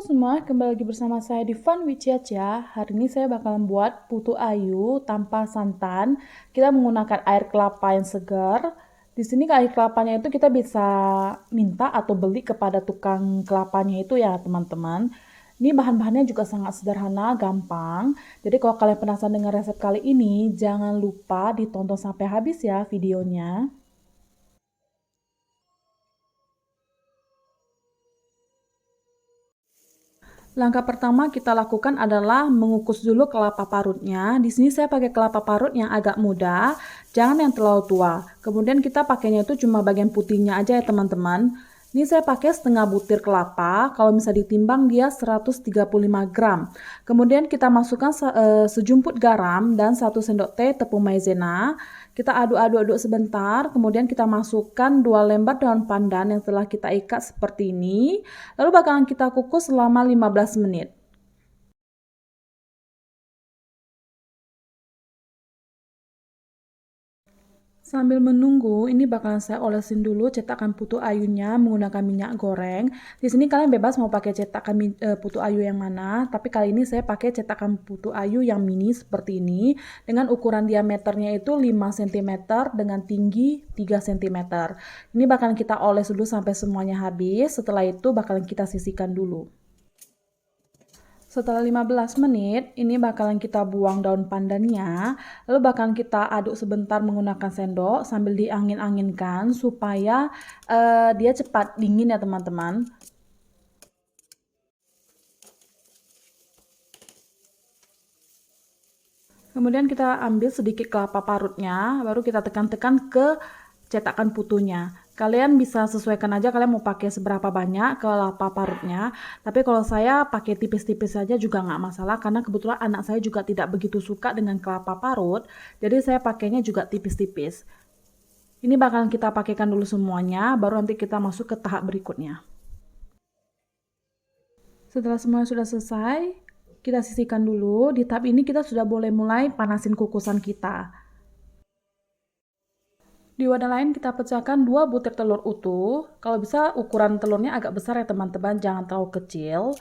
semua, kembali lagi bersama saya di Fun with Ciacia. Hari ini saya bakalan buat putu ayu tanpa santan. Kita menggunakan air kelapa yang segar. Di sini air kelapanya itu kita bisa minta atau beli kepada tukang kelapanya itu ya teman-teman. Ini bahan-bahannya juga sangat sederhana, gampang. Jadi kalau kalian penasaran dengan resep kali ini, jangan lupa ditonton sampai habis ya videonya. Langkah pertama kita lakukan adalah mengukus dulu kelapa parutnya. Di sini saya pakai kelapa parut yang agak muda, jangan yang terlalu tua. Kemudian kita pakainya itu cuma bagian putihnya aja ya teman-teman. Ini saya pakai setengah butir kelapa, kalau bisa ditimbang dia 135 gram. Kemudian kita masukkan sejumput garam dan 1 sendok teh tepung maizena. Kita aduk-aduk sebentar, kemudian kita masukkan 2 lembar daun pandan yang telah kita ikat seperti ini. Lalu bakalan kita kukus selama 15 menit. Sambil menunggu, ini bakalan saya olesin dulu cetakan putu ayunya menggunakan minyak goreng. Di sini kalian bebas mau pakai cetakan putu ayu yang mana, tapi kali ini saya pakai cetakan putu ayu yang mini seperti ini dengan ukuran diameternya itu 5 cm dengan tinggi 3 cm. Ini bakalan kita oles dulu sampai semuanya habis. Setelah itu bakalan kita sisihkan dulu. Setelah 15 menit, ini bakalan kita buang daun pandannya, lalu bakalan kita aduk sebentar menggunakan sendok sambil diangin-anginkan supaya dia cepat dingin ya teman-teman. Kemudian kita ambil sedikit kelapa parutnya, baru kita tekan-tekan ke cetakan putunya. Kalian bisa sesuaikan aja kalian mau pakai seberapa banyak kelapa parutnya. Tapi kalau saya pakai tipis-tipis saja juga nggak masalah karena kebetulan anak saya juga tidak begitu suka dengan kelapa parut. Jadi saya pakainya juga tipis-tipis. Ini bakalan kita pakaikan dulu semuanya, baru nanti kita masuk ke tahap berikutnya. Setelah semuanya sudah selesai, kita sisihkan dulu. Di tahap ini kita sudah boleh mulai panasin kukusan kita. Di wadah lain kita pecahkan 2 butir telur utuh. Kalau bisa ukuran telurnya agak besar ya teman-teman, jangan terlalu kecil.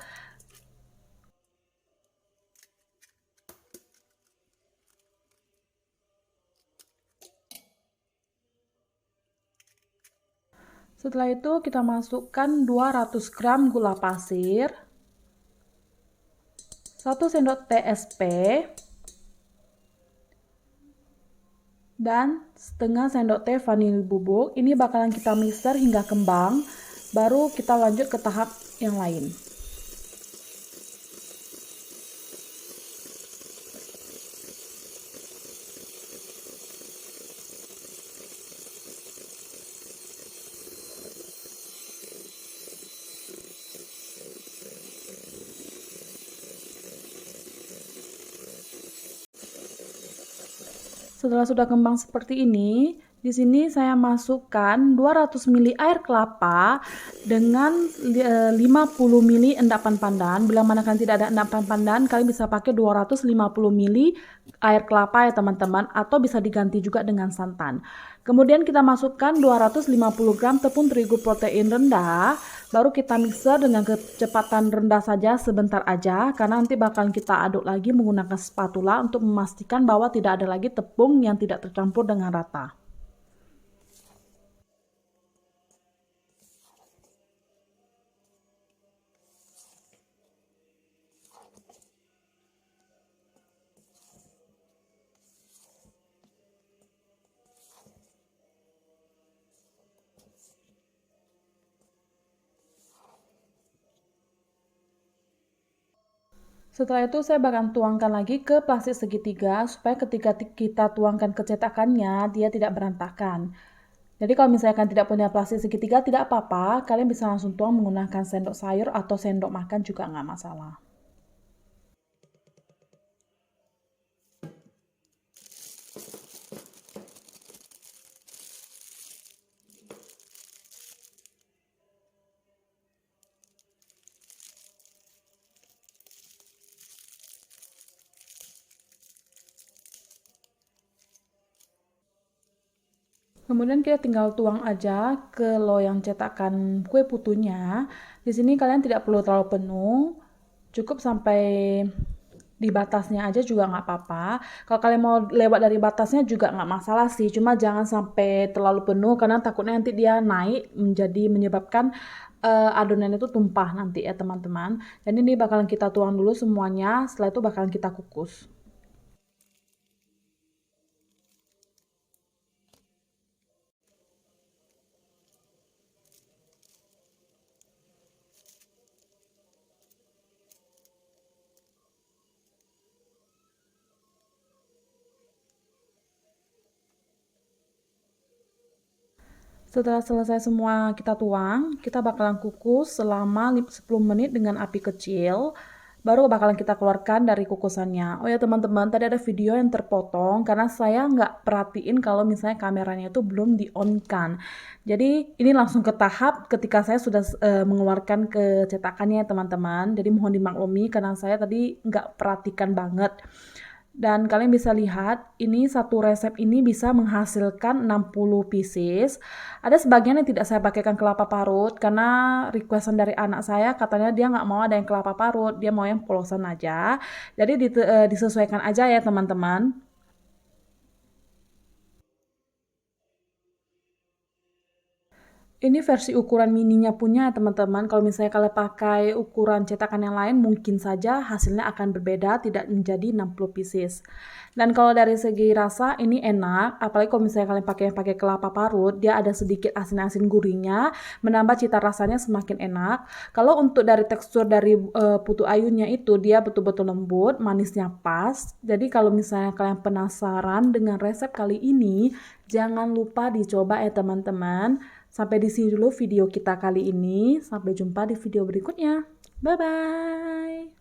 Setelah itu kita masukkan 200 gram gula pasir, 1 sendok teh SP, dan setengah sendok teh vanili bubuk. Ini bakalan kita mixer hingga kembang, baru kita lanjut ke tahap yang lain. Setelah sudah kembang seperti ini, di sini saya masukkan 200 ml air kelapa dengan 50 ml endapan pandan. Bila mana kalian tidak ada endapan pandan, kalian bisa pakai 250 ml air kelapa ya teman-teman, atau bisa diganti juga dengan santan. Kemudian kita masukkan 250 gram tepung terigu protein rendah. Baru kita mixer dengan kecepatan rendah saja sebentar aja, karena nanti bakal kita aduk lagi menggunakan spatula untuk memastikan bahwa tidak ada lagi tepung yang tidak tercampur dengan rata. Setelah itu saya bakal tuangkan lagi ke plastik segitiga supaya ketika kita tuangkan ke cetakannya dia tidak berantakan. Jadi kalau misalkan tidak punya plastik segitiga tidak apa-apa, kalian bisa langsung tuang menggunakan sendok sayur atau sendok makan juga nggak masalah. Kemudian kita tinggal tuang aja ke loyang cetakan kue putunya. Di sini kalian tidak perlu terlalu penuh, cukup sampai di batasnya aja juga nggak apa-apa. Kalau kalian mau lewat dari batasnya juga nggak masalah sih, cuma jangan sampai terlalu penuh karena takutnya nanti dia naik menjadi menyebabkan adonan itu tumpah nanti ya teman-teman. Dan ini bakalan kita tuang dulu semuanya, setelah itu bakalan kita kukus. Setelah selesai semua kita tuang, kita bakalan kukus selama 10 menit dengan api kecil. Baru bakalan kita keluarkan dari kukusannya. Oh ya teman-teman, tadi ada video yang terpotong karena saya nggak perhatiin kalau misalnya kameranya itu belum di-on-kan. Jadi ini langsung ke tahap ketika saya sudah mengeluarkan ke cetakannya teman-teman. Jadi mohon dimaklumi karena saya tadi nggak perhatikan banget. Dan kalian bisa lihat, ini satu resep ini bisa menghasilkan 60 pieces. Ada sebagian yang tidak saya pakaikan kelapa parut, karena requestan dari anak saya, katanya dia nggak mau ada yang kelapa parut, dia mau yang polosan aja. Jadi disesuaikan aja ya teman-teman. Ini versi ukuran mininya punya teman-teman. Kalau misalnya kalian pakai ukuran cetakan yang lain, mungkin saja hasilnya akan berbeda, tidak menjadi 60 pieces. Dan kalau dari segi rasa ini enak, apalagi kalau misalnya kalian pakai kelapa parut, dia ada sedikit asin-asin gurihnya, menambah cita rasanya semakin enak. Kalau untuk dari tekstur dari putu ayunnya itu, dia betul-betul lembut, manisnya pas. Jadi kalau misalnya kalian penasaran dengan resep kali ini, jangan lupa dicoba ya teman-teman. Sampai di sini dulu video kita kali ini. Sampai jumpa di video berikutnya. Bye bye.